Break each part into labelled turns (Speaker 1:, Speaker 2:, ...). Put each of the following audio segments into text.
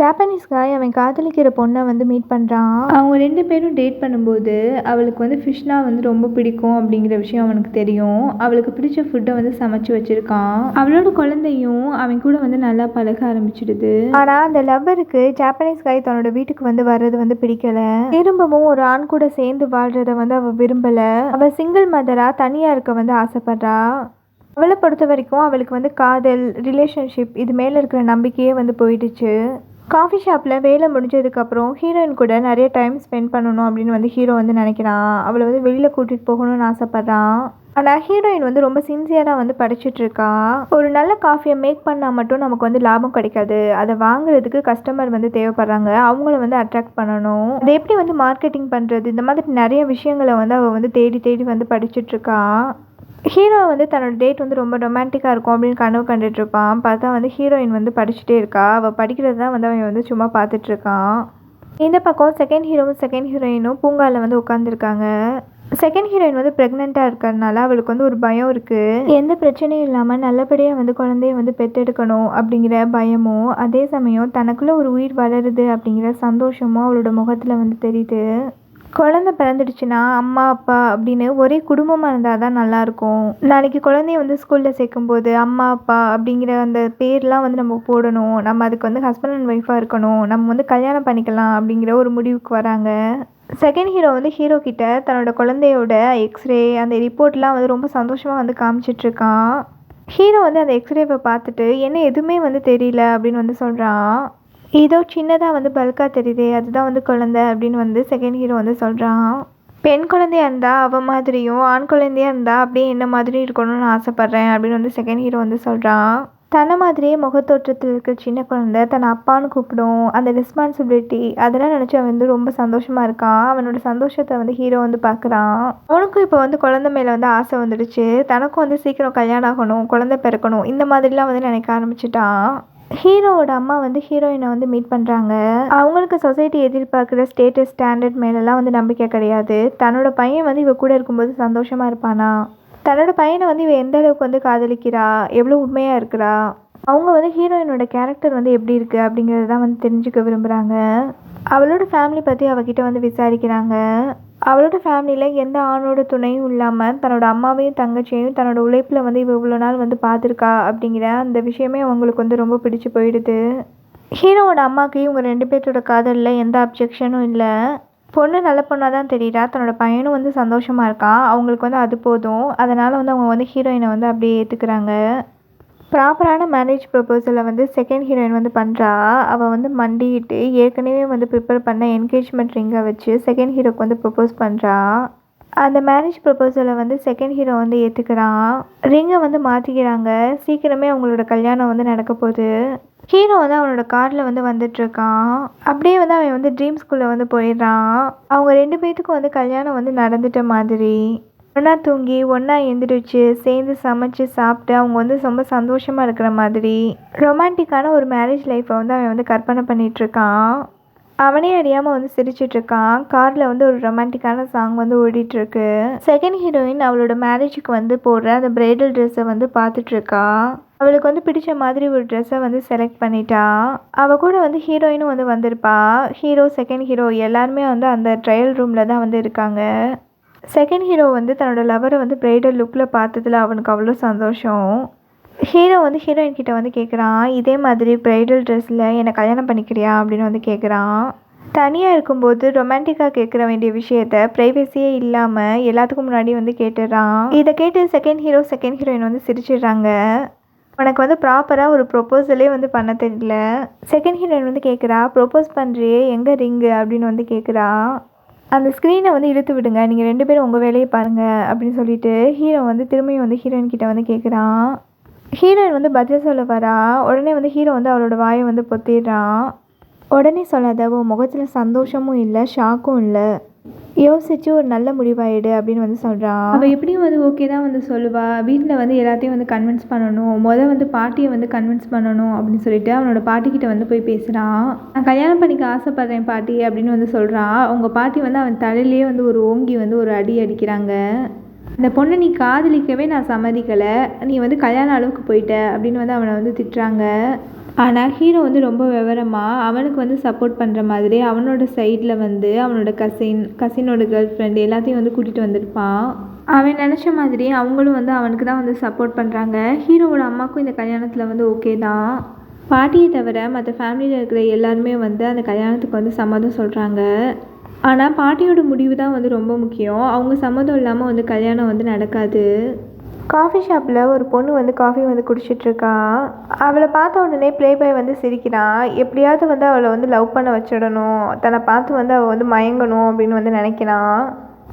Speaker 1: Japanese காய் அவன் காதலிக்கிற பொண்ணை வந்து மீட் பண்ணுறான். அவங்க 2 பேரும் டேட் பண்ணும்போது அவளுக்கு வந்து ஃபிஷ்னால் வந்து ரொம்ப பிடிக்கும் அப்படிங்கிற விஷயம் அவனுக்கு தெரியும். அவளுக்கு பிடிச்ச ஃபுட்டை வந்து சமைச்சு வச்சுருக்கான். அவளோட குழந்தையும் அவன் கூட வந்து நல்லா பழக ஆரம்பிச்சிடுது. ஆனால் அந்த லவ்வருக்கு ஜாப்பனீஸ் காய் தன்னோட வீட்டுக்கு வந்து வர்றது வந்து பிடிக்கலை. திரும்பவும் ஒரு ஆண் கூட சேர்ந்து வாழ்கிறத வந்து அவள் விரும்பலை. அவள் சிங்கிள் மதராக தனியாக இருக்க வந்து ஆசைப்படுறா. அவளை பொறுத்த வரைக்கும் அவளுக்கு வந்து காதல், ரிலேஷன்ஷிப் இது மேலே இருக்கிற நம்பிக்கையே வந்து போயிடுச்சு. காஃபி ஷாப்பில் வேலை முடிஞ்சதுக்கப்புறம் ஹீரோயின் கூட நிறைய டைம் ஸ்பெண்ட் பண்ணணும் அப்படின்னு வந்து ஹீரோ வந்து நினைக்கிறான். அவளை வந்து வெளியில் கூட்டிகிட்டு போகணும்னு ஆசைப்பட்றான். ஆனால் ஹீரோயின் வந்து ரொம்ப சின்சியராக வந்து படிச்சுட்ருக்கா. ஒரு நல்ல காஃபியை மேக் பண்ணால் மட்டும் நமக்கு வந்து லாபம் கிடைக்காது. அதை வாங்குறதுக்கு கஸ்டமர் வந்து தேவைப்படுறாங்க. அவங்கள வந்து அட்ராக்ட் பண்ணணும். அதை எப்படி வந்து மார்க்கெட்டிங் பண்ணுறது, இந்த மாதிரி நிறைய விஷயங்களை வந்து அவள் வந்து தேடி தேடி வந்து படிச்சுட்ருக்கா. ஹீரோ வந்து தன்னோட டேட் வந்து ரொம்ப ரொமான்டிக்காக இருக்கும் அப்படின்னு கனவு கண்டுட்ருப்பான். பார்த்தா வந்து ஹீரோயின் வந்து படிச்சுட்டே இருக்கா. அவள் படிக்கிறது தான் வந்து அவன் வந்து சும்மா பார்த்துட்ருக்கான். இந்த பக்கம் செகண்ட் ஹீரோயினும் பூங்காவில் வந்து உட்காந்துருக்காங்க. செகண்ட் ஹீரோயின் வந்து ப்ரெக்னெண்ட்டாக இருக்கிறதுனால அவளுக்கு வந்து ஒரு பயம் இருக்குது. எந்த பிரச்சனையும் இல்லாமல் நல்லபடியாக வந்து குழந்தைய வந்து பெற்றெடுக்கணும் அப்படிங்கிற பயமும், அதே சமயம் தனக்குள்ளே ஒரு உயிர் வளருது அப்படிங்கிற சந்தோஷமும் அவளோட முகத்தில் வந்து தெரியுது. குழந்தை பிறந்துடுச்சுன்னா அம்மா அப்பா அப்படின்னு ஒரே குடும்பமாக இருந்தால் தான் நல்லாயிருக்கும். நாளைக்கு குழந்தைய வந்து ஸ்கூலில் சேர்க்கும்போது அம்மா அப்பா அப்படிங்கிற அந்த பேர்லாம் வந்து நம்ம போடணும். நம்ம அதுக்கு வந்து ஹஸ்பண்ட் அண்ட் ஒய்ஃபாக இருக்கணும். நம்ம வந்து கல்யாணம் பண்ணிக்கலாம் அப்படிங்கிற ஒரு முடிவுக்கு வராங்க. செகண்ட் ஹீரோ வந்து ஹீரோ கிட்ட தன்னோட குழந்தையோட எக்ஸ்ரே அந்த ரிப்போர்ட்லாம் வந்து ரொம்ப சந்தோஷமாக வந்து காமிச்சிட்ருக்கான். ஹீரோ வந்து அந்த எக்ஸ்ரேவை பார்த்துட்டு என்ன எதுவுமே வந்து தெரியல அப்படின்னு வந்து சொல்கிறான். ஏதோ சின்னதாக வந்து பல்காக தெரியுதே, அதுதான் வந்து குழந்தை அப்படின்னு வந்து செகண்ட் ஹீரோ வந்து சொல்கிறான். பெண் குழந்தையாக இருந்தால் அவள் மாதிரியும், ஆண் குழந்தையாக இருந்தால் அப்படியே என்ன மாதிரி இருக்கணும்னு ஆசைப்பட்றேன் அப்படின்னு வந்து செகண்ட் ஹீரோ வந்து சொல்கிறான். தன்னை மாதிரியே முகத்தோற்றத்தில் இருக்கிற சின்ன குழந்தை தன்னை அப்பான்னு கூப்பிடும். அந்த ரெஸ்பான்சிபிலிட்டி அதெல்லாம் நினச்சி அவன் வந்து ரொம்ப சந்தோஷமாக இருக்கான். அவனோட சந்தோஷத்தை வந்து ஹீரோ வந்து பார்க்குறான். அவனுக்கும் இப்போ வந்து குழந்தை மேலே வந்து ஆசை வந்துடுச்சு. தனக்கும் வந்து சீக்கிரம் கல்யாணம் ஆகணும், குழந்தை பிறக்கணும், இந்த மாதிரிலாம் வந்து நினைக்க ஆரம்பிச்சிட்டான். ஹீரோவோட அம்மா வந்து ஹீரோயினை வந்து மீட் பண்ணுறாங்க. அவங்களுக்கு சொசைட்டி எதிர்பார்க்குற ஸ்டேட்டஸ் ஸ்டாண்டர்ட் மேலெல்லாம் வந்து நம்பிக்கை கிடையாது. தன்னோட பையன் வந்து இவ கூட இருக்கும்போது சந்தோஷமாக இருப்பானா, தன்னோட பையனை வந்து இவ எந்த அளவுக்கு வந்து காதலிக்கிறா, எவ்வளோ உண்மையாக இருக்கிறா, அவங்க வந்து ஹீரோயினோட கேரக்டர் வந்து எப்படி இருக்குது அப்படிங்கிறத தான் வந்து தெரிஞ்சுக்க விரும்புகிறாங்க. அவளோட ஃபேமிலி பற்றி அவகிட்ட வந்து விசாரிக்கிறாங்க. அவளோட ஃபேமிலியில் எந்த ஆணோட துணையும் இல்லாமல் தன்னோட அம்மாவையும் தங்கச்சியையும் தன்னோட உழைப்பில் வந்து இவ்வளோ நாள் வந்து பார்த்துருக்கா அப்படிங்கிற அந்த விஷயமே அவங்களுக்கு வந்து ரொம்ப பிடிச்சி போயிடுது. ஹீரோவோட அம்மாவுக்கு இவங்க 2 பேர்த்தோட காதலில் எந்த அப்ஜெக்ஷனும் இல்லை. பொண்ணு நல்ல பொண்ணாக தான் தெரியுறா. தன்னோட பையனும் வந்து சந்தோஷமாக இருக்கான். அவங்களுக்கு வந்து அது போதும். அதனால் வந்து அவங்க வந்து ஹீரோயினை வந்து அப்படியே ஏற்றுக்கிறாங்க. ப்ராப்பரான மேரேஜ் ப்ரொபோசலை வந்து செகண்ட் ஹீரோயின் வந்து பண்ணுறா. அவள் வந்து மண்டிட்டு ஏற்கனவே வந்து ப்ரிப்பேர் பண்ண என்கேஜ்மெண்ட் ரிங்கை வச்சு செகண்ட் ஹீரோக்கு வந்து ப்ரொப்போஸ் பண்ணுறா. அந்த மேரேஜ் ப்ரொபோசலை வந்து செகண்ட் ஹீரோ வந்து ஏற்றுக்கிறான். ரிங்கை வந்து மாற்றிக்கிறாங்க. சீக்கிரமே அவங்களோட கல்யாணம் வந்து நடக்க போகுது. ஹீரோ வந்து அவனோட காரில் வந்து வந்துட்டுருக்கான். அப்படியே வந்து அவன் வந்து ட்ரீம் ஸ்கூலில் வந்து போயிடுறான். அவங்க 2 பேர்த்துக்கும் வந்து கல்யாணம் வந்து நடந்துட்ட மாதிரி, ஒன்றா தூங்கி ஒன்றா எழுந்திரிச்சு சேர்ந்து சமைச்சு சாப்பிட்டு அவங்க வந்து ரொம்ப சந்தோஷமாக இருக்கிற மாதிரி ரொமான்டிக்கான ஒரு மேரேஜ் லைஃப்பை வந்து அவன் வந்து கற்பனை பண்ணிகிட்ருக்கான். அவனே அறியாமல் வந்து சிரிச்சிட்ருக்கான். காரில் வந்து ஒரு ரொமான்டிக்கான சாங் வந்து ஓடிட்டுருக்கு. செகண்ட் ஹீரோயின் அவளோட மேரேஜுக்கு வந்து போடுற அந்த பிரைடல் ட்ரெஸ்ஸை வந்து பார்த்துட்ருக்கா. அவளுக்கு வந்து பிடிச்ச மாதிரி ஒரு ட்ரெஸ்ஸை வந்து செலக்ட் பண்ணிட்டா. அவள் கூட வந்து ஹீரோயினும் வந்து வந்திருப்பா. ஹீரோ, செகண்ட் ஹீரோ எல்லாருமே வந்து அந்த ட்ரையல் ரூமில் தான் வந்து இருக்காங்க. செகண்ட் ஹீரோ வந்து தன்னோட லவரை வந்து பிரைடல் லுக்கில் பார்த்ததில் அவனுக்கு அவ்வளோ சந்தோஷம். ஹீரோ வந்து ஹீரோயின் கிட்ட வந்து கேட்குறான், இதே மாதிரி பிரைடல் ட்ரெஸ்ஸில் என்னை கல்யாணம் பண்ணிக்கிறியா அப்படின்னு வந்து கேட்குறான். தனியாக இருக்கும்போது ரொமான்டிக்காக கேட்குற வேண்டிய விஷயத்த ப்ரைவசியே இல்லாமல் எல்லாத்துக்கும் முன்னாடி வந்து கேட்டுடுறான். இதை கேட்டு செகண்ட் ஹீரோயின் வந்து சிரிச்சிடுறாங்க. உனக்கு வந்து ப்ராப்பராக ஒரு ப்ரொப்போசலே வந்து பண்ண தெரியல. செகண்ட் ஹீரோயின் வந்து கேட்குறா, ப்ரொப்போஸ் பண்ணுறியே எங்கே ரிங்கு அப்படின்னு வந்து கேட்குறா. அந்த ஸ்க்ரீனை வந்து இழுத்து விடுங்க, நீங்கள் 2 பேரும் உங்கள் வேலையை பாருங்கள் அப்படின்னு சொல்லிட்டு ஹீரோ வந்து திரும்பியும் வந்து ஹீரோயின் கிட்ட வந்து கேட்குறான். ஹீரோயின் வந்து பதில் சொல்ல வரா. உடனே வந்து ஹீரோ வந்து அவளோட வாயை வந்து பொத்திடுறான். உடனே சொல்லாத, உன் முகத்தில் சந்தோஷமும் இல்லை, ஷாக்கும் இல்லை, யோசிச்சு ஒரு நல்ல முடிவாயிடு அப்படின்னு வந்து சொல்கிறான். அவள் எப்படியும் வந்து ஓகே தான் வந்து சொல்லுவா. வீட்டில் வந்து எல்லாத்தையும் வந்து கன்வின்ஸ் பண்ணணும், வந்து பாட்டியை வந்து கன்வின்ஸ் பண்ணணும் அப்படின்னு சொல்லிட்டு அவனோட பாட்டிக்கிட்ட வந்து போய் பேசுகிறான். நான் கல்யாணம் பண்ணிக்க ஆசைப்பட்றேன் பாட்டி அப்படின்னு வந்து சொல்கிறான். அவங்க பாட்டி வந்து அவன் தலையிலேயே வந்து ஒரு ஓங்கி வந்து ஒரு அடி அடிக்கிறாங்க. இந்த பொண்ணை நீ காதலிக்கவே நான் சம்மதிக்கலை, நீ வந்து கல்யாண அளவுக்கு போயிட்ட அப்படின்னு வந்து அவனை வந்து திட்டுறாங்க. ஆனால் ஹீரோ வந்து ரொம்ப விவரமாக அவனுக்கு வந்து சப்போர்ட் பண்ணுற மாதிரி அவனோட சைடில் வந்து அவனோட கசினோட கேர்ள் ஃப்ரெண்டு எல்லாத்தையும் வந்து கூட்டிகிட்டு வந்திருப்பான். அவன் நினச்ச மாதிரி அவங்களும் வந்து அவனுக்கு தான் வந்து சப்போர்ட் பண்ணுறாங்க. ஹீரோவோட அம்மாவுக்கும் இந்த கல்யாணத்தில் வந்து ஓகே தான். பாட்டியை தவிர மற்ற ஃபேமிலியில் இருக்கிற எல்லாருமே வந்து அந்த கல்யாணத்துக்கு வந்து சம்மதம் சொல்கிறாங்க. ஆனால் பாட்டியோட முடிவு தான் வந்து ரொம்ப முக்கியம். அவங்க சம்மதம் இல்லாமல் வந்து கல்யாணம் வந்து நடக்காது. காஃபி ஷாப்பில் ஒரு பொண்ணு வந்து காஃபி வந்து குடிச்சிட்ருக்கா. அவளை பார்த்த உடனே ப்ளே பாய் வந்து சிரிக்கிறான். எப்படியாவது வந்து அவளை வந்து லவ் பண்ண வச்சிடணும், தன்னை பார்த்து வந்து அவள் வந்து மயங்கணும் அப்படின்னு வந்து நினைக்கிறான்.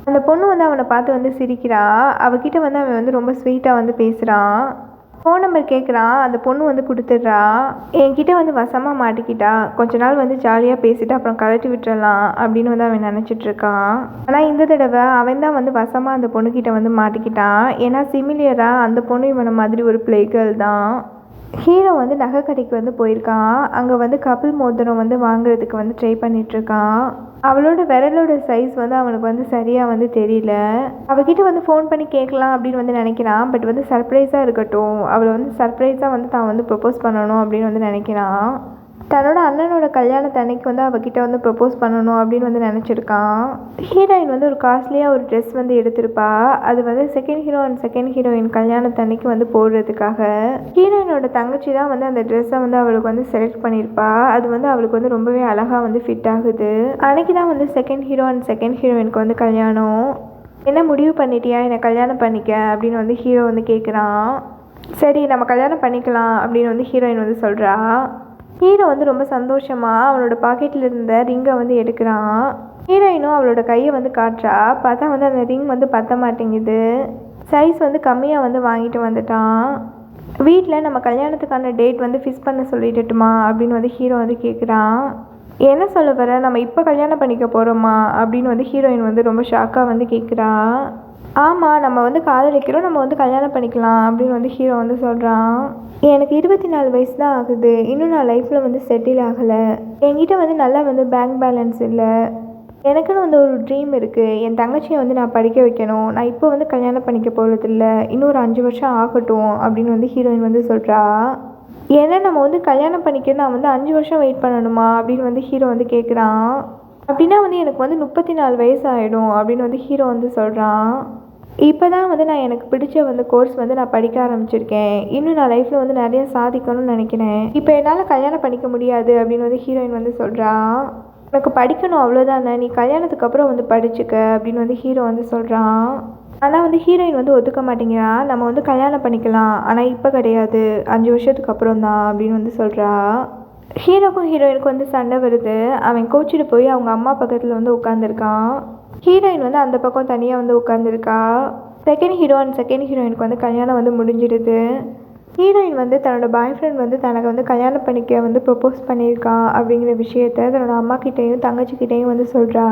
Speaker 1: அந்த பொண்ணு வந்து அவனை பார்த்து வந்து சிரிக்கிறா. அவகிட்ட வந்து அவன் வந்து ரொம்ப ஸ்வீட்டாக வந்து பேசுகிறான். ஃபோன் நம்பர் கேட்குறான். அந்த பொண்ணு வந்து கொடுத்துட்றா. என்கிட்ட வந்து வசமாக மாட்டிக்கிட்டா, கொஞ்ச நாள் வந்து ஜாலியாக பேசிட்டு அப்புறம் கழட்டி விட்டுறலாம் அப்படின்னு வந்து அவன் நினச்சிட்ருக்கான். ஆனால் இந்த தடவை அவன் தான் வந்து வசமாக அந்த பொண்ணுக்கிட்ட வந்து மாட்டிக்கிட்டான். ஏன்னா சிமிலியராக அந்த பொண்ணு இவனை மாதிரி ஒரு ப்ளே கேர்ள் தான். ஹீரோ வந்து நகை கடைக்கு வந்து போயிருக்கான். அங்கே வந்து கபில் மோதிரம் வந்து வாங்குறதுக்கு வந்து ட்ரை பண்ணிகிட்ருக்கான். அவளோட விரலோட சைஸ் வந்து அவனுக்கு வந்து சரியாக வந்து தெரியல. அவகிட்ட வந்து ஃபோன் பண்ணி கேட்கலாம் அப்படின்னு வந்து நினைக்கிறான். பட் வந்து சர்ப்ரைஸாக இருக்கட்டும், அவளை வந்து சர்ப்ரைஸாக வந்து தான் வந்து ப்ரப்போஸ் பண்ணணும் அப்படின்னு வந்து நினைக்கிறான். தன்னோட அண்ணனோட கல்யாணத்தன்னைக்கு வந்து அவகிட்ட வந்து ப்ரப்போஸ் பண்ணணும் அப்படின்னு வந்து நினச்சிருக்கான். ஹீரோயின் வந்து ஒரு காஸ்ட்லியாக ஒரு ட்ரெஸ் வந்து எடுத்திருப்பா. அது வந்து second hero and second heroine கல்யாணத்தன்னைக்கு வந்து போடுறதுக்காக. ஹீரோயினோட தங்கச்சி தான் வந்து அந்த ட்ரெஸ்ஸை வந்து அவளுக்கு வந்து செலக்ட் பண்ணியிருப்பா. அது வந்து அவளுக்கு வந்து ரொம்பவே அழகாக வந்து ஃபிட் ஆகுது. அன்னைக்கு தான் வந்து செகண்ட் ஹீரோ அண்ட் செகண்ட் ஹீரோயினுக்கு வந்து கல்யாணம். என்ன முடிவு பண்ணிட்டியா, என்னை கல்யாணம் பண்ணிக்க அப்படின்னு வந்து ஹீரோ வந்து கேட்குறான். சரி நம்ம கல்யாணம் பண்ணிக்கலாம் அப்படின்னு வந்து ஹீரோயின் வந்து சொல்கிறா. ஹீரோ வந்து ரொம்ப சந்தோஷமாக அவனோட பாக்கெட்டில் இருந்த ரிங்கை வந்து எடுக்கிறான். ஹீரோயினும் அவளோட கையை வந்து காட்டுறா. பார்த்தா வந்து அந்த ரிங் வந்து பத்த மாட்டேங்குது. சைஸ் வந்து கம்மியாக வந்து வாங்கிட்டு வந்துட்டான். வீட்டில் நம்ம கல்யாணத்துக்கான டேட் வந்து ஃபிக்ஸ் பண்ண சொல்லிட்டுமா அப்படின்னு வந்து ஹீரோ வந்து கேட்குறான். என்ன சொல்ல வர, நம்ம இப்போ கல்யாணம் பண்ணிக்க போகிறோமா அப்படின்னு வந்து ஹீரோயின் வந்து ரொம்ப ஷாக்காக வந்து கேட்குறா. ஆமாம், நம்ம வந்து காதலிக்கிறோம், நம்ம வந்து கல்யாணம் பண்ணிக்கலாம் அப்படின்னு வந்து ஹீரோ வந்து சொல்கிறான். எனக்கு 24 வயசு தான் ஆகுது, இன்னும் நான் லைஃப்பில் வந்து செட்டில் ஆகலை. என்கிட்ட வந்து நல்லா வந்து பேங்க் பேலன்ஸ் இல்லை. எனக்குன்னு வந்து ஒரு ட்ரீம் இருக்குது. என் தங்கச்சியை வந்து நான் படிக்க வைக்கணும். நான் இப்போ வந்து கல்யாணம் பண்ணிக்க போகிறதில்ல, இன்னும் ஒரு 5 வருஷம் ஆகட்டும் அப்படின்னு வந்து ஹீரோயின் வந்து சொல்கிறா. ஏன்னா நம்ம வந்து கல்யாணம் பண்ணிக்க நான் வந்து 5 வருஷம் வெயிட் பண்ணணுமா அப்படின்னு வந்து ஹீரோ வந்து கேட்குறான். அப்படின்னா வந்து எனக்கு வந்து 34 வயசு ஆகிடும் அப்படின்னு வந்து ஹீரோ வந்து சொல்கிறான். இப்போ தான் வந்து நான் எனக்கு பிடிச்ச வந்து கோர்ஸ் வந்து நான் படிக்க ஆரம்பிச்சிருக்கேன். இன்னும் நான் லைஃப்பில் வந்து நிறைய சாதிக்கணும்னு நினைக்கிறேன். இப்போ என்னால் கல்யாணம் பண்ணிக்க முடியாது அப்படின்னு வந்து ஹீரோயின் வந்து சொல்கிறா. எனக்கு படிக்கணும் அவ்வளோதானே, நீ கல்யாணத்துக்கு அப்புறம் வந்து படிச்சுக்க அப்படின்னு வந்து ஹீரோ வந்து சொல்கிறான். ஆனால் வந்து ஹீரோயின் வந்து ஒத்துக்க மாட்டேங்கிறா. நம்ம வந்து கல்யாணம் பண்ணிக்கலாம், ஆனால் இப்போ கிடையாது, 5 வருஷத்துக்கு அப்புறம் தான் அப்படின்னு வந்து சொல்கிறா. ஹீரோக்கும் ஹீரோயினுக்கும் வந்து சண்டை வருது. அவன் கோச்சிட்டு போய் அவங்க அம்மா பக்கத்தில் வந்து உட்காந்துருக்கான். ஹீரோயின் வந்து அந்த பக்கம் தனியாக வந்து உட்காந்துருக்கா. செகண்ட் ஹீரோ அண்ட் செகண்ட் ஹீரோயினுக்கு வந்து கல்யாணம் வந்து முடிஞ்சிடுது. ஹீரோயின் வந்து தன்னோட பாய் ஃப்ரெண்ட் வந்து தனக்கு வந்து கல்யாணம் பண்ணிக்க வந்து ப்ரப்போஸ் பண்ணியிருக்கான் அப்படிங்கிற விஷயத்த தன்னோட அம்மா கிட்டேயும் தங்கச்சிக்கிட்டேயும் வந்து சொல்கிறா.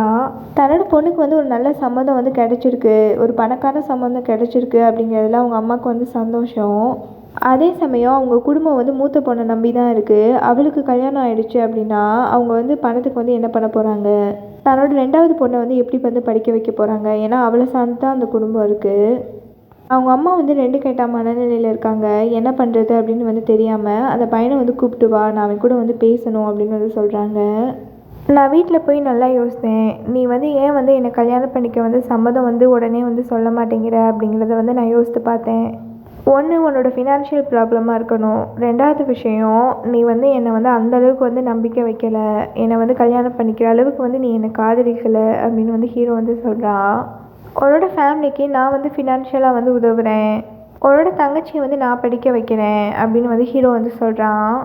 Speaker 1: தன்னோட பொண்ணுக்கு வந்து ஒரு நல்ல சம்மந்தம் வந்து கிடச்சிருக்கு, ஒரு பணக்கார சம்மந்தம் கிடச்சிருக்கு அப்படிங்கிறதுல அவங்க அம்மாவுக்கு வந்து சந்தோஷம். அதே சமயம் அவங்க குடும்பம் வந்து மூத்த பொண்ணை நம்பி தான் இருக்குது. அவளுக்கு கல்யாணம் ஆகிடுச்சு அப்படின்னா அவங்க வந்து பணத்துக்கு வந்து என்ன பண்ண போகிறாங்க, தன்னோட 2வது பொண்ணை வந்து எப்படி வந்து படிக்க வைக்க போகிறாங்க, ஏன்னா அவளை சார்ந்து தான் அந்த குடும்பம் இருக்குது. அவங்க அம்மா வந்து 2 கெட்ட மனநிலையில் இருக்காங்க. என்ன பண்ணுறது அப்படின்னு வந்து தெரியாமல் அந்த பையனை வந்து கூப்பிட்டு வா, நான் அவன் கூட வந்து பேசணும் அப்படின்னு வந்து சொல்கிறாங்க. நான் வீட்டில் போய் நல்லா யோசித்தேன். நீ வந்து ஏன் வந்து என்னை கல்யாணம் பண்ணிக்க வந்து சம்மதம் வந்து உடனே வந்து சொல்ல மாட்டேங்கிற அப்படிங்கிறத வந்து நான் யோசித்து பார்த்தேன். ஒன்று, உன்னோட ஃபினான்ஷியல் ப்ராப்ளமாக இருக்கணும். 2வது விஷயம், நீ வந்து என்னை வந்து அந்தளவுக்கு வந்து நம்பிக்கை வைக்கலை. என்னை வந்து கல்யாணம் பண்ணிக்கிற அளவுக்கு வந்து நீ என்னை காதலிக்கலை அப்படின்னு வந்து ஹீரோ வந்து சொல்கிறான். உன்னோட ஃபேமிலிக்கு நான் வந்து ஃபினான்ஷியலாக வந்து உதவுறேன். உன்னோட தங்கச்சியை வந்து நான் படிக்க வைக்கிறேன் அப்படின்னு வந்து ஹீரோ வந்து சொல்கிறான்.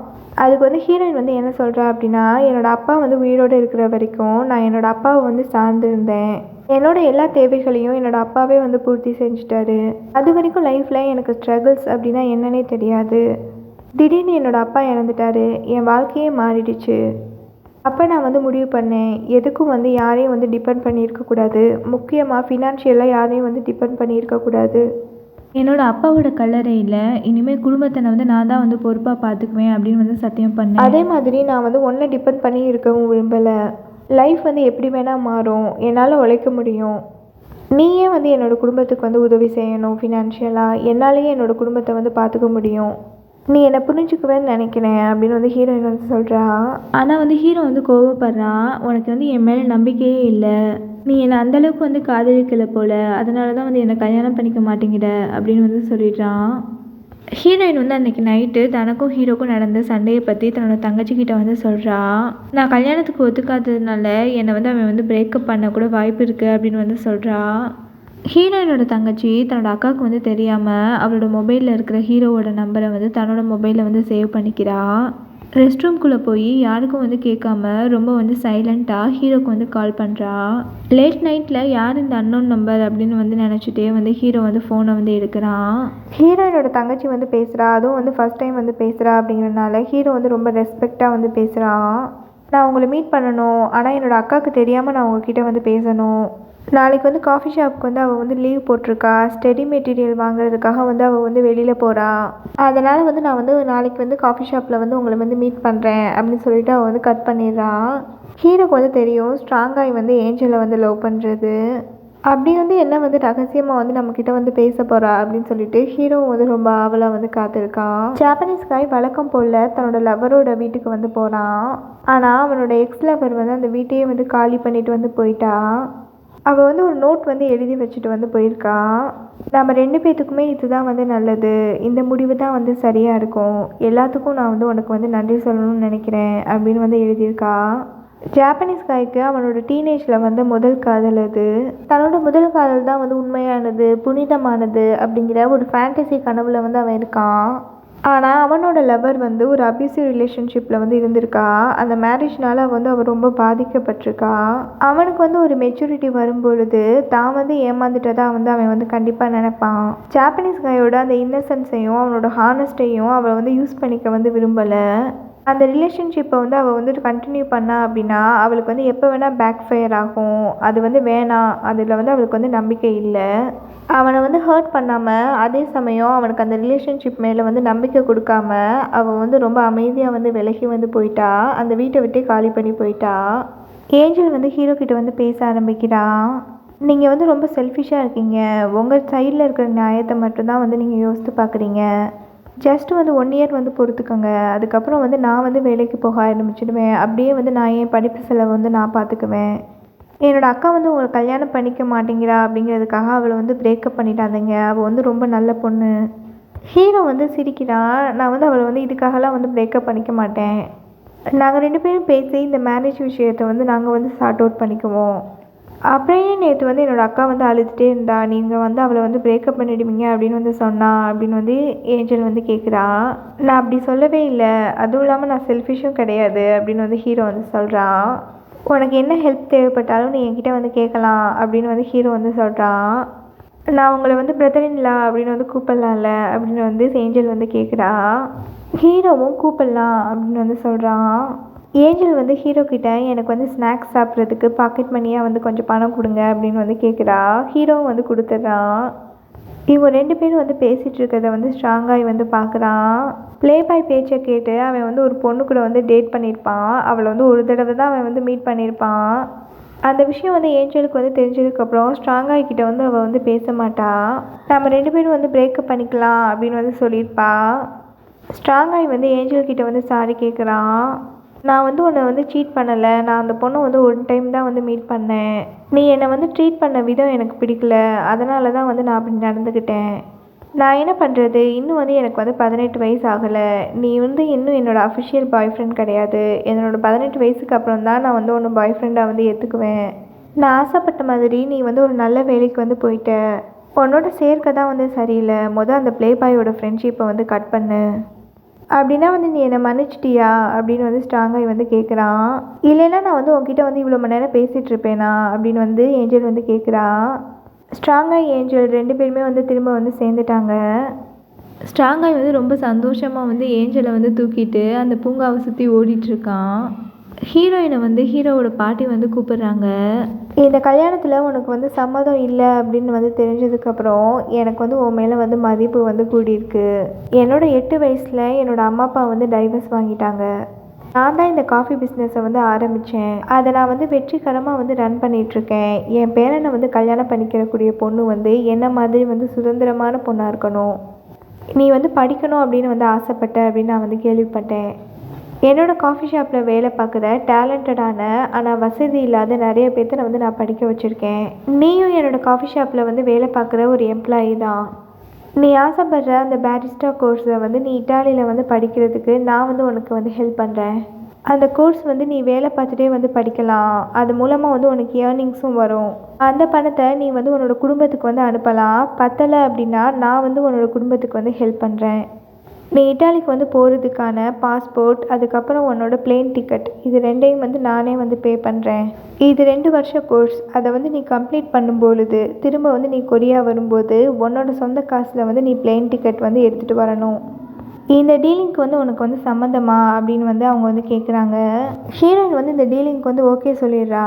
Speaker 1: அதுக்கு வந்து ஹீரோயின் வந்து என்ன சொல்கிறா அப்படின்னா, என்னோடய அப்பா வந்து உயிரோடு இருக்கிற வரைக்கும் நான் என்னோடய அப்பாவை வந்து சார்ந்திருந்தேன். என்னோடய எல்லா தேவைகளையும் என்னோடய அப்பாவே வந்து பூர்த்தி செஞ்சுட்டாரு. அது வரைக்கும் லைஃப்பில் எனக்கு ஸ்ட்ரகிள்ஸ் அப்படின்னா என்னன்னே தெரியாது. திடீர்னு என்னோடய அப்பா இறந்துட்டாரு, என் வாழ்க்கையே மாறிடுச்சு. அப்போ நான் வந்து முடிவு பண்ணேன், எதுக்கும் வந்து யாரையும் வந்து டிபெண்ட் பண்ணியிருக்கக்கூடாது. முக்கியமாக ஃபினான்ஷியலாக யாரையும் வந்து டிபெண்ட் பண்ணியிருக்கக்கூடாது. என்னோடய அப்பாவோட கல்லறையில் இனிமேல் குடும்பத்தை வந்து நான் தான் வந்து பொறுப்பாக பார்த்துக்குவேன் அப்படின்னு வந்து சத்தியம் பண்ணேன். அதே மாதிரி நான் வந்து ஒன்றை டிபெண்ட் பண்ணி இருக்கவும் விரும்பலை. லைஃப் வந்து எப்படி வேணால் மாறும், என்னால் உழைக்க முடியும். நீயே வந்து என்னோடய குடும்பத்துக்கு வந்து உதவி செய்யணும் ஃபினான்ஷியலாக. என்னாலேயே என்னோடய குடும்பத்தை வந்து பார்த்துக்க முடியும். நீ என்னை புரிஞ்சுக்குவேன்னு நினைக்கிறேன் அப்படின்னு வந்து ஹீரோயின் வந்து சொல்கிறா. ஆனால் வந்து ஹீரோ வந்து கோவப்படுறான். உனக்கு வந்து என் மேலே நம்பிக்கையே இல்லை, நீ என்னை அந்தளவுக்கு வந்து காதலிக்கலை போல், அதனால தான் வந்து என்னை கல்யாணம் பண்ணிக்க மாட்டேங்கிற அப்படின்னு வந்து சொல்லிடுறான். ஹீரோயின் வந்து அன்றைக்கி நைட்டு தனக்கும் ஹீரோக்கும் நடந்த சண்டையை பற்றி தன்னோட தங்கச்சிக்கிட்ட வந்து சொல்கிறா. நான் கல்யாணத்துக்கு ஒத்துக்காததுனால என்னை வந்து அவன் வந்து பிரேக்கப் பண்ண கூட வாய்ப்பு இருக்குது அப்படின்னு வந்து சொல்கிறா. ஹீரோயினோட தங்கச்சி தன்னோட அக்காவுக்கு வந்து தெரியாமல் அவளோட மொபைலில் இருக்கிற ஹீரோவோட நம்பரை வந்து தன்னோட மொபைலில் வந்து சேவ் பண்ணிக்கிறா. ரெஸ்ட் ரூம்குள்ளே போய் யாருக்கும் வந்து கேட்காம ரொம்ப வந்து சைலண்ட்டாக ஹீரோக்கு வந்து கால் பண்ணுறா. லேட் நைட்டில் யார் இந்த அன்னோன் நம்பர் அப்படின்னு வந்து நினச்சிட்டே வந்து ஹீரோ வந்து ஃபோனை வந்து எடுக்கிறான். ஹீரோயினோட தங்கச்சி வந்து பேசுகிறா, அதுவும் வந்து ஃபஸ்ட் டைம் வந்து பேசுகிறா அப்படிங்கிறதுனால ஹீரோ வந்து ரொம்ப ரெஸ்பெக்டாக வந்து பேசுகிறான். நான் உங்களை மீட் பண்ணணும், ஆனால் என்னோடய அக்காவுக்கு தெரியாமல் நான் உங்ககிட்ட வந்து பேசணும். நாளைக்கு வந்து காஃபி ஷாப்புக்கு வந்து அவள் வந்து லீவ் போட்டிருக்கா, ஸ்டடி மெட்டீரியல் வாங்குறதுக்காக வந்து அவள் வந்து வெளியில் போகிறா. அதனால் வந்து நான் வந்து நாளைக்கு வந்து காஃபி ஷாப்பில் வந்து உங்களை வந்து மீட் பண்ணுறேன் அப்படின்னு சொல்லிட்டு அவள் வந்து கட் பண்ணிடுறான். ஹீரோக்கு வந்து தெரியும் ஸ்ட்ராங்காகி வந்து ஏஞ்சலை வந்து லவ் பண்ணுறது. அப்படி வந்து என்ன வந்து ரகசியமாக வந்து நம்மக்கிட்ட வந்து பேச போகிறா அப்படின்னு சொல்லிட்டு ஹீரோ வந்து ரொம்ப ஆவலாக வந்து காத்திருக்கான். ஜாப்பனீஸ் காய் வழக்கம் போல் தன்னோட லவரோட வீட்டுக்கு வந்து போகிறான். ஆனால் அவனோட எக்ஸ் லவர் வந்து அந்த வீட்டையே வந்து காலி பண்ணிட்டு வந்து போயிட்டா. அவள் வந்து ஒரு நோட் வந்து எழுதி வச்சுட்டு வந்து போயிருக்கா. நம்ம 2 பேர்த்துக்குமே இதுதான் வந்து நல்லது, இந்த முடிவு தான் வந்து சரியாக இருக்கும், எல்லாத்துக்கும் நான் வந்து உனக்கு வந்து நன்றி சொல்லணும்னு நினைக்கிறேன் அப்படின்னு வந்து எழுதியிருக்கா. ஜாப்பனீஸ் காய்க்கு அவனோட டீனேஜில் வந்து முதல் காதல் அது. தன்னோட முதல் காதல் தான் வந்து உண்மையானது, புனிதமானது அப்படிங்கிற ஒரு ஃபேண்டசி கனவுல வந்து அவன் இருக்கான். ஆனால் அவனோட லவர் வந்து ஒரு அப்யூசிவ் ரிலேஷன்ஷிப்பில் வந்து இருந்திருக்கா. அந்த மேரேஜ்னால வந்து அவன் ரொம்ப பாதிக்கப்பட்டிருக்கா. அவனுக்கு வந்து ஒரு மெச்சூரிட்டி வரும்பொழுது தான் வந்து ஏமாந்துட்டதா வந்து அவன் வந்து கண்டிப்பாக நினைப்பான். ஜாப்பனீஸ் காயோட அந்த இன்னசென்ஸையும் அவனோட ஹானஸ்டையும் அவளை வந்து யூஸ் பண்ணிக்க வந்து விரும்பலை. அந்த ரிலேஷன்ஷிப்பை வந்து அவள் வந்து கண்டினியூ பண்ணா அப்படின்னா அவளுக்கு வந்து எப்போ வேணால் பேக் ஃபயர் ஆகும். அது வந்து வேணாம், அதில் வந்து அவளுக்கு வந்து நம்பிக்கை இல்லை. அவனை வந்து ஹர்ட் பண்ணாமல் அதே சமயம் அவனுக்கு அந்த ரிலேஷன்ஷிப் மேலே வந்து நம்பிக்கை கொடுக்காம அவள் வந்து ரொம்ப அமைதியாக வந்து விலகி வந்து போயிட்டா. அந்த வீட்டை விட்டு காலி பண்ணி போயிட்டா. ஏஞ்சல் வந்து ஹீரோ கிட்ட வந்து பேச ஆரம்பிக்கிறான். நீங்கள் வந்து ரொம்ப செல்ஃபிஷாக இருக்கீங்க, உங்கள் சைடில் இருக்கிற நியாயத்தை மட்டும்தான் வந்து நீங்கள் யோசித்து பார்க்குறீங்க. ஜஸ்ட் வந்து 1 இயர் வந்து பொறுத்துக்கோங்க, அதுக்கப்புறம் வந்து நான் வந்து வேலைக்கு போக ஆரம்பிச்சிடுவேன். அப்படியே வந்து நான் என் படிப்பு செலவை வந்து நான் பார்த்துக்குவேன். என்னோடய அக்கா வந்து உங்களை கல்யாணம் பண்ணிக்க மாட்டேங்கிறா அப்படிங்கிறதுக்காக அவளை வந்து பிரேக்கப் பண்ணிட்டாதீங்க, அவள் வந்து ரொம்ப நல்ல பொண்ணு. ஹீரோ வந்து சிரிக்கிறான். நான் வந்து அவளை வந்து இதுக்காகலாம் வந்து பிரேக்கப் பண்ணிக்க மாட்டேன். நாங்கள் 2 பேரும் பேசி இந்த மேரேஜ் விஷயத்தை வந்து நாங்கள் வந்து சார்ட் அவுட் பண்ணிக்குவோம். அப்படியே நேற்று வந்து என்னோடய அக்கா வந்து அழுதுகிட்டே இருந்தா, நீங்கள் வந்து அவளை வந்து பிரேக்கப் பண்ணிடுவீங்க அப்படின்னு வந்து சொன்னா அப்படின்னு வந்து ஏஞ்சல் வந்து கேட்குறா. நான் அப்படி சொல்லவே இல்லை, அதுவும் இல்லாமல் நான் செல்ஃபிஷும் கிடையாது அப்படின்னு வந்து ஹீரோ வந்து சொல்கிறான். உனக்கு என்ன ஹெல்ப் தேவைப்பட்டாலும் நீ என்கிட்ட வந்து கேட்கலாம் அப்படின்னு வந்து ஹீரோ வந்து சொல்கிறான். நான் உங்களை வந்து பிரதர் இன் லா அப்படின்னு வந்து கூப்பிடலாம்ல அப்படின்னு வந்து ஏஞ்சல் வந்து கேட்குறா. ஹீரோவும் கூப்பிடலாம் அப்படின்னு வந்து சொல்கிறான். ஏஞ்சல் வந்து ஹீரோ கிட்ட எனக்கு வந்து ஸ்நாக்ஸ் சாப்பிட்றதுக்கு பாக்கெட் மணியாக வந்து கொஞ்சம் பணம் கொடுங்க அப்படின்னு வந்து கேட்குறா. ஹீரோவும் வந்து கொடுத்துட்றான். இவங்க 2 பேரும் வந்து பேசிகிட்டு இருக்கிறத வந்து ஸ்ட்ராங்காகி வந்து பார்க்குறான். ப்ளே பாய் பேச்சை கேட்டு அவன் வந்து ஒரு பொண்ணு கூட வந்து டேட் பண்ணியிருப்பான். அவளை வந்து ஒரு தடவை தான் அவன் வந்து மீட் பண்ணியிருப்பான். அந்த விஷயம் வந்து ஏஞ்சலுக்கு வந்து தெரிஞ்சதுக்கப்புறம் ஸ்ட்ராங்காகி கிட்ட வந்து அவள் வந்து பேச மாட்டா. நம்ம 2 பேரும் வந்து பிரேக்கப் பண்ணிக்கலாம் அப்படின்னு வந்து சொல்லியிருப்பா. ஸ்ட்ராங்காகி வந்து ஏஞ்சல் கிட்ட வந்து சாரி கேட்குறான். நான் வந்து உன்னை வந்து சீட் பண்ணலை, நான் அந்த பொண்ணை வந்து 1 டைம் தான் வந்து மீட் பண்ணேன். நீ என்னை வந்து ட்ரீட் பண்ண விதம் எனக்கு பிடிக்கல, அதனால தான் வந்து நான் அப்படி நடந்துக்கிட்டேன். நான் என்ன பண்ணுறது, இன்னும் வந்து எனக்கு வந்து 18 வயசு ஆகலை. நீ வந்து இன்னும் என்னோடய அஃபிஷியல் பாய் ஃப்ரெண்ட் கிடையாது. என்னோடய 18 வயசுக்கு அப்புறம் தான் நான் வந்து உன்னை பாய் ஃப்ரெண்டாக வந்து ஏற்றுக்குவேன். நான் ஆசைப்பட்ட மாதிரி நீ வந்து ஒரு நல்ல வேலைக்கு வந்து போயிட்ட. உன்னோட சேர்க்க தான் வந்து சரியில்லை. அந்த ப்ளே பாயோட ஃப்ரெண்ட்ஷிப்பை வந்து கட் பண்ணு. அப்படின்னா வந்து நீ என்னை மன்னிச்சிட்டியா அப்படின்னு வந்து ஸ்ட்ராங்காகி வந்து கேட்குறான். இல்லைன்னா நான் வந்து உங்ககிட்ட வந்து இவ்வளோ மணி நேரம் பேசிகிட்டு இருப்பேனா அப்படின்னு வந்து ஏஞ்சல் வந்து கேட்குறா. ஸ்ட்ராங்காகி ஏஞ்சல் 2 பேருமே வந்து திரும்ப வந்து சேர்ந்துட்டாங்க. ஸ்ட்ராங்காகி வந்து ரொம்ப சந்தோஷமாக வந்து ஏஞ்சலை வந்து தூக்கிட்டு அந்த பூங்காவை சுற்றி ஓடிட்டுருக்கான். ஹீரோயினை வந்து ஹீரோவோட பாட்டி வந்து கூப்பிடுறாங்க. இந்த கல்யாணத்தில் உனக்கு வந்து சம்மதம் இல்லை அப்படின்னு வந்து தெரிஞ்சதுக்கப்புறம் எனக்கு வந்து உன் மேலே வந்து மதிப்பு வந்து கூடியிருக்கு. என்னோட 8 வயசில் என்னோடய அம்மா அப்பா வந்து டைவர்ஸ் வாங்கிட்டாங்க. நான் தான் இந்த காஃபி பிஸ்னஸை வந்து ஆரம்பித்தேன். அதை நான் வந்து வெற்றிகரமாக வந்து ரன் பண்ணிகிட்ருக்கேன். என் பேரனை வந்து கல்யாணம் பண்ணிக்கிறக்கூடிய பொண்ணு வந்து என்ன மாதிரி வந்து சுதந்திரமான பொண்ணாக இருக்கணும். நீ வந்து படிக்கணும் அப்படின்னு வந்து ஆசைப்பட்ட அப்படின்னு நான் வந்து கேள்விப்பட்டேன். என்னோடய காஃபி ஷாப்பில் வேலை பார்க்குற டேலண்டடான ஆனால் வசதி இல்லாத நிறைய பேர்த்த வந்து நான் படிக்க வச்சுருக்கேன். நீயும் என்னோடய காஃபி ஷாப்பில் வந்து வேலை பார்க்குற ஒரு எம்ப்ளாயி தான். நீ ஆசைப்படுற அந்த பேரிஸ்டா கோர்ஸை வந்து நீ இட்டாலியில் வந்து படிக்கிறதுக்கு நான் வந்து உனக்கு வந்து ஹெல்ப் பண்ணுறேன். அந்த கோர்ஸ் வந்து நீ வேலை பார்த்துட்டே வந்து படிக்கலாம். அது மூலமாக வந்து உனக்கு ஏர்னிங்ஸும் வரும். அந்த பணத்தை நீ வந்து உன்னோட குடும்பத்துக்கு வந்து அனுப்பலாம். பத்தலை அப்படின்னா நான் வந்து உன்னோட குடும்பத்துக்கு வந்து ஹெல்ப் பண்ணுறேன். நீ இட்டாலிக்கு வந்து போகிறதுக்கான பாஸ்போர்ட், அதுக்கப்புறம் உன்னோட பிளேன் டிக்கெட், இது ரெண்டையும் வந்து நானே வந்து பே பண்ணுறேன். இது 2 வருஷ கோர்ஸ். அதை வந்து நீ கம்ப்ளீட் பண்ணும்பொழுது திரும்ப வந்து நீ கொரியா வரும்போது உன்னோட சொந்த காசில் வந்து நீ பிளேன் டிக்கெட் வந்து எடுத்துகிட்டு வரணும். இந்த டீலிங்க்கு வந்து உனக்கு வந்து சம்மந்தமா அப்படின்னு வந்து அவங்க வந்து கேட்குறாங்க. ஹீரோயின் வந்து இந்த டீலிங்க்கு வந்து ஓகே சொல்லிடுறா.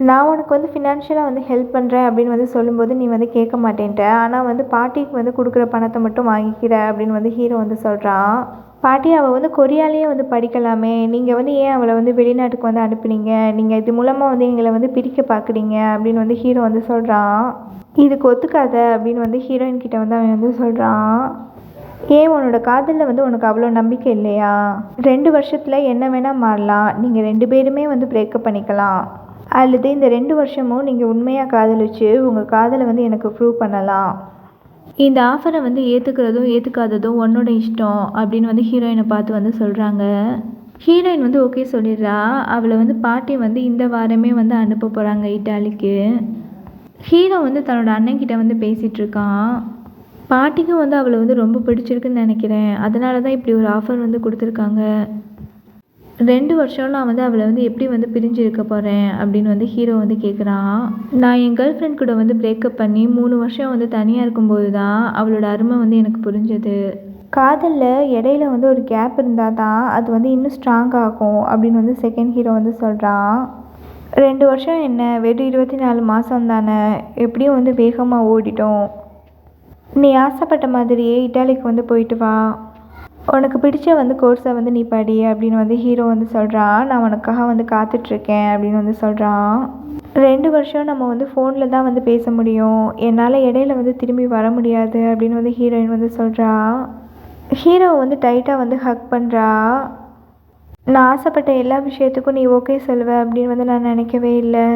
Speaker 1: நான் உனக்கு வந்து ஃபினான்ஷியலாக வந்து ஹெல்ப் பண்ணுறேன் அப்படின்னு வந்து சொல்லும்போது நீ வந்து கேட்க மாட்டேன்ட்ட. ஆனால் வந்து பாட்டிக்கு வந்து கொடுக்குற பணத்தை மட்டும் வாங்கிக்கிற அப்படின்னு வந்து ஹீரோ வந்து சொல்கிறான். பாட்டி, அவள் வந்து கொரியாலேயே வந்து படிக்கலாமே, நீங்கள் வந்து ஏன் அவளை வந்து வெளிநாட்டுக்கு வந்து அனுப்புனீங்க? நீங்கள் இது மூலமாக வந்து எங்களை வந்து பிரிக்க பார்க்குறீங்க அப்படின்னு வந்து ஹீரோ வந்து சொல்கிறான். இதுக்கு ஒத்துக்காத அப்படின்னு வந்து ஹீரோயின் கிட்ட வந்து அவன் வந்து சொல்கிறான். ஏன் உன்னோட காதலில் வந்து உனக்கு அவ்வளோ நம்பிக்கை இல்லையா? 2 வருஷத்தில் என்ன வேணால் மாறலாம். நீங்கள் 2 பேருமே வந்து பிரேக்கப் பண்ணிக்கலாம். அல்லது இந்த 2 வருஷமும் நீங்கள் உண்மையாக காதலிச்சு உங்கள் காதலை வந்து எனக்கு ப்ரூவ் பண்ணலாம். இந்த ஆஃபரை வந்து ஏற்றுக்கிறதும் ஏற்றுக்காததும் உன்னோட இஷ்டம் அப்படின்னு வந்து ஹீரோயினை பார்த்து வந்து சொல்கிறாங்க. ஹீரோயின் வந்து ஓகே சொல்லிடுறா. அவளை வந்து பாட்டி வந்து இந்த வாரமே வந்து அனுப்ப போகிறாங்க இட்டாலிக்கு. ஹீரோ வந்து தன்னோட அண்ணன்கிட்ட வந்து பேசிகிட்டு இருக்கான். பாட்டிக்கும் வந்து அவளை வந்து ரொம்ப பிடிச்சிருக்குன்னு நினைக்கிறேன். அதனால தான் இப்படி ஒரு ஆஃபர் வந்து கொடுத்துருக்காங்க. 2 வருஷம் நான் வந்து அவளை வந்து எப்படி வந்து பிரிஞ்சு இருக்க போகிறேன் அப்படின்னு வந்து ஹீரோ வந்து கேட்குறான். நான் என் கேர்ள் ஃப்ரெண்ட் கூட வந்து பிரேக்கப் பண்ணி 3 வருஷம் வந்து தனியாக இருக்கும்போது தான் அவளோட அருமை வந்து எனக்கு புரிஞ்சது. காதலில் இடையில வந்து ஒரு கேப் இருந்தால் தான் அது வந்து இன்னும் ஸ்ட்ராங் ஆகும் அப்படின்னு வந்து செகண்ட் ஹீரோ வந்து சொல்கிறான். 2 வருஷம் என்ன, வெறும் 24 மாதம் தானே, எப்படியும் வந்து வேகமாக ஓடிட்டோம். நீ ஆசைப்பட்ட மாதிரியே இட்டாலிக்கு வந்து போயிட்டு வா. உனக்கு பிடிச்ச வந்து கோர்ஸை வந்து நீ படி அப்படின்னு வந்து ஹீரோ வந்து சொல்கிறான். நான் உனக்காக வந்து காத்துட்ருக்கேன் அப்படின்னு வந்து சொல்கிறான். 2 வருஷம் நம்ம வந்து ஃபோனில் தான் வந்து பேச முடியும். என்னால் இடையில வந்து திரும்பி வர முடியாது அப்படின்னு வந்து ஹீரோயின் வந்து சொல்கிறா. ஹீரோ வந்து டைட்டாக வந்து ஹக் பண்ணுறா. நான் ஆசைப்பட்ட எல்லா விஷயத்துக்கும் நீ ஓகே சொல்லுவ அப்படின்னு வந்து நான் நினைக்கவே இல்லை.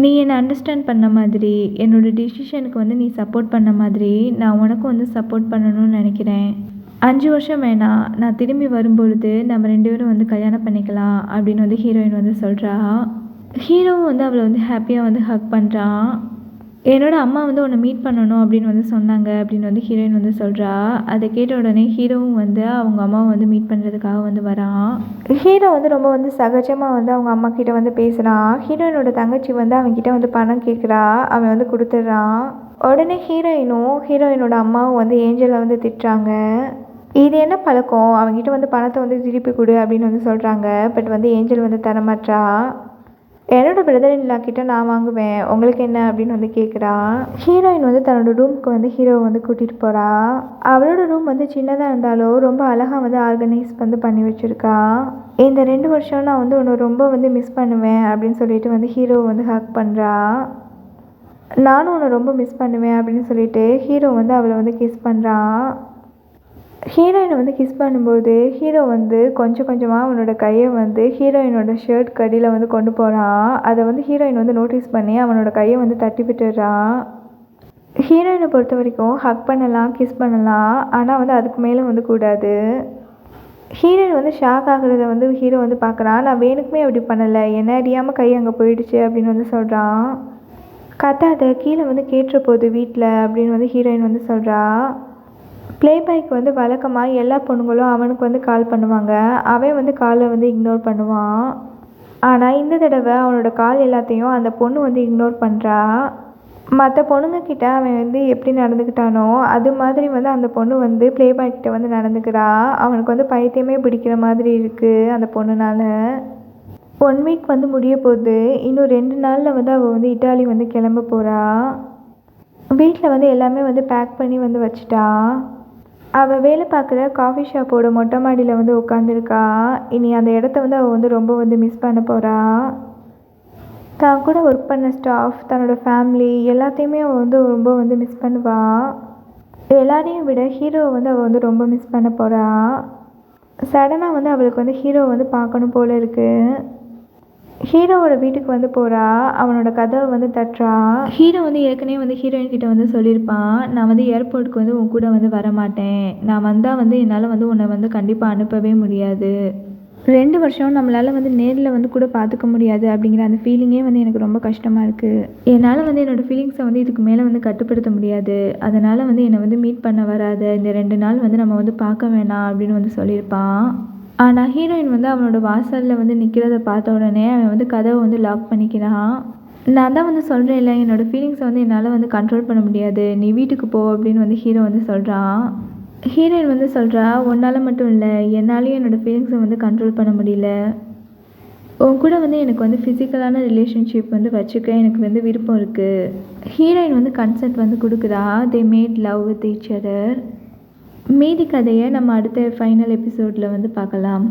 Speaker 1: நீ என்னை அண்டர்ஸ்டாண்ட் பண்ண மாதிரி, என்னோடய டிசிஷனுக்கு வந்து நீ சப்போர்ட் பண்ண மாதிரி நான் உனக்கும் வந்து சப்போர்ட் பண்ணணும்னு நினைக்கிறேன். 5 வருஷம் வேணாம், நான் திரும்பி வரும்பொழுது நம்ம 2 பேரும் வந்து கல்யாணம் பண்ணிக்கலாம் அப்படின்னு வந்து ஹீரோயின் வந்து சொல்கிறா. ஹீரோவும் வந்து அவளை வந்து ஹாப்பியாக வந்து ஹக் பண்ணுறான். என்னோட அம்மா வந்து உன்னை மீட் பண்ணணும் அப்படின்னு வந்து சொன்னாங்க அப்படின்னு வந்து ஹீரோயின் வந்து சொல்கிறா. அதை கேட்ட உடனே ஹீரோவும் வந்து அவங்க அம்மாவை வந்து மீட் பண்ணுறதுக்காக வந்து வரான். ஹீரோ வந்து ரொம்ப வந்து சகஜமாக வந்து அவங்க அம்மா கிட்ட வந்து பேசுகிறான். ஹீரோயினோட தங்கச்சி வந்து அவன்கிட்ட வந்து பணம் கேட்குறா. அவன் வந்து கொடுத்துட்றான். உடனே ஹீரோயினோட அம்மாவும் வந்து ஏஞ்சலை வந்து திட்டுறாங்க. இது என்ன பழக்கம், அவங்ககிட்ட வந்து பணத்தை வந்து திருப்பி கொடு அப்படின்னு வந்து சொல்கிறாங்க. பட் வந்து ஏஞ்சல் வந்து தரமாட்டா. என்னோட பிரதர் இன்லா கிட்ட நான் வாங்குவேன், உங்களுக்கு என்ன அப்படின்னு வந்து கேட்குறா. ஹீரோயின் வந்து தன்னோட ரூமுக்கு வந்து ஹீரோவை வந்து கூட்டிகிட்டு போகிறா. அவளோட ரூம் வந்து சின்னதாக இருந்தாலும் ரொம்ப அழகாக வந்து ஆர்கனைஸ் வந்து பண்ணி வச்சுருக்கா. இந்த 2 வருஷம் நான் வந்து உன்னை ரொம்ப வந்து மிஸ் பண்ணுவேன் அப்படின்னு சொல்லிட்டு வந்து ஹீரோவை வந்து ஹக் பண்ணுறா. நானும் உன்னை ரொம்ப மிஸ் பண்ணுவேன் அப்படின்னு சொல்லிட்டு ஹீரோ வந்து அவளை வந்து கிஸ் பண்ணுறான். ஹீரோயினை வந்து கிஸ் பண்ணும்போது ஹீரோ வந்து கொஞ்சம் கொஞ்சமாக அவனோட கையை வந்து ஹீரோயினோட ஷர்ட் கடியில் வந்து கொண்டு போகிறான். அதை வந்து ஹீரோயின் வந்து நோட்டீஸ் பண்ணி அவனோட கையை வந்து தட்டி விட்டுடுறான். ஹீரோயினை பொறுத்த வரைக்கும் ஹக் பண்ணலாம், கிஸ் பண்ணலாம், ஆனால் வந்து அதுக்கு மேலே வந்து கூடாது. ஹீரோயின் வந்து ஷாக் ஆகுறத வந்து ஹீரோ வந்து பார்க்குறான். நான் வேணுக்குமே அப்படி பண்ணலை, என்ன அறியாமல் கை அங்கே போயிடுச்சு அப்படின்னு வந்து சொல்கிறான். கத்தாத, கீழே வந்து கேட்டுற போகுது வீட்டில் அப்படின்னு வந்து ஹீரோயின் வந்து சொல்கிறா. ப்ளேபாய்க்கு வந்து வழக்கமாக எல்லா பொண்ணுங்களும் அவனுக்கு வந்து கால் பண்ணுவாங்க. அவன் வந்து காலை வந்து இக்னோர் பண்ணுவான். ஆனால் இந்த தடவை அவனோட கால் எல்லாத்தையும் அந்த பொண்ணு வந்து இக்னோர் பண்ணுறா. மற்ற பொண்ணுங்கக்கிட்ட அவன் வந்து எப்படி நடந்துக்கிட்டானோ அது மாதிரி வந்து அந்த பொண்ணு வந்து ப்ளேபாய்கிட்ட வந்து நடந்துக்கிறா. அவனுக்கு வந்து பைத்தியமே பிடிக்கிற மாதிரி இருக்குது அந்த பொண்ணுனால. 1 வீக் வந்து முடிய போகுது. இன்னும் 2 நாளில் வந்து அவள் வந்து இட்டாலி வந்து கிளம்ப போகிறா. வீட்டில் வந்து எல்லாமே வந்து பேக் பண்ணி வந்து வச்சுட்டா. அவள் வேலை பார்க்குற காஃபி ஷாப்போட மொட்டை மாடியில் வந்து உட்காந்துருக்கா. இனி அந்த இடத்த வந்து அவள் வந்து ரொம்ப வந்து மிஸ் பண்ண போகிறா. தான் கூட ஒர்க் பண்ண ஸ்டாஃப், தன்னோட ஃபேமிலி எல்லாத்தையுமே அவள் வந்து ரொம்ப வந்து மிஸ் பண்ணுவாள். எல்லாரையும் விட ஹீரோவை வந்து அவள் வந்து ரொம்ப மிஸ் பண்ண போகிறா. சடனாக வந்து அவளுக்கு வந்து ஹீரோவை வந்து பார்க்கணும் போல இருக்குது. ஹீரோவோட வீட்டுக்கு வந்து போகிறா. அவனோட கதவை வந்து தட்டுறா. ஹீரோ வந்து ஏற்கனவே வந்து ஹீரோயின் கிட்ட வந்து சொல்லியிருப்பான், நான் வந்து ஏர்போர்ட்டுக்கு வந்து உன் கூட வந்து வரமாட்டேன், நான் வந்தால் வந்து என்னால் வந்து உன்னை வந்து கண்டிப்பாக அனுப்பவே முடியாது, 2 வருஷம் நம்மளால் வந்து நேரில் வந்து கூட பார்த்துக்க முடியாது அப்படிங்கிற அந்த ஃபீலிங்கே வந்து எனக்கு ரொம்ப கஷ்டமாக இருக்குது. என்னால் வந்து என்னோடய ஃபீலிங்ஸை வந்து இதுக்கு மேலே வந்து கட்டுப்படுத்த முடியாது. அதனால் வந்து என்னை வந்து மீட் பண்ண வராத, இந்த 2 நாள் வந்து நம்ம வந்து பார்க்க வேணாம் அப்படின்னு வந்து சொல்லியிருப்பான். ஆனால் ஹீரோயின் வந்து அவனோட வாசலில் வந்து நிற்கிறத பார்த்த உடனே அவன் வந்து கதவை வந்து லாக் பண்ணிக்கிறான். நான் தான் வந்து சொல்கிறேன்ல, என்னோடய ஃபீலிங்ஸை வந்து என்னால் வந்து கண்ட்ரோல் பண்ண முடியாது, நீ வீட்டுக்கு போ அப்படின்னு வந்து ஹீரோ வந்து சொல்கிறான். ஹீரோயின் வந்து சொல்கிறா, உன்னால் மட்டும் இல்லை, என்னாலையும் என்னோடய ஃபீலிங்ஸை வந்து கண்ட்ரோல் பண்ண முடியல, உன் கூட வந்து எனக்கு வந்து ஃபிசிக்கலான ரிலேஷன்ஷிப் வந்து வச்சுக்க எனக்கு வந்து விருப்பம் இருக்குது. ஹீரோயின் வந்து கன்சென்ட் வந்து கொடுக்குறா. They made love with each other. மீதி கதையை நம்ம அடுத்த ஃபைனல் எபிசோடில் வந்து பார்க்கலாம்.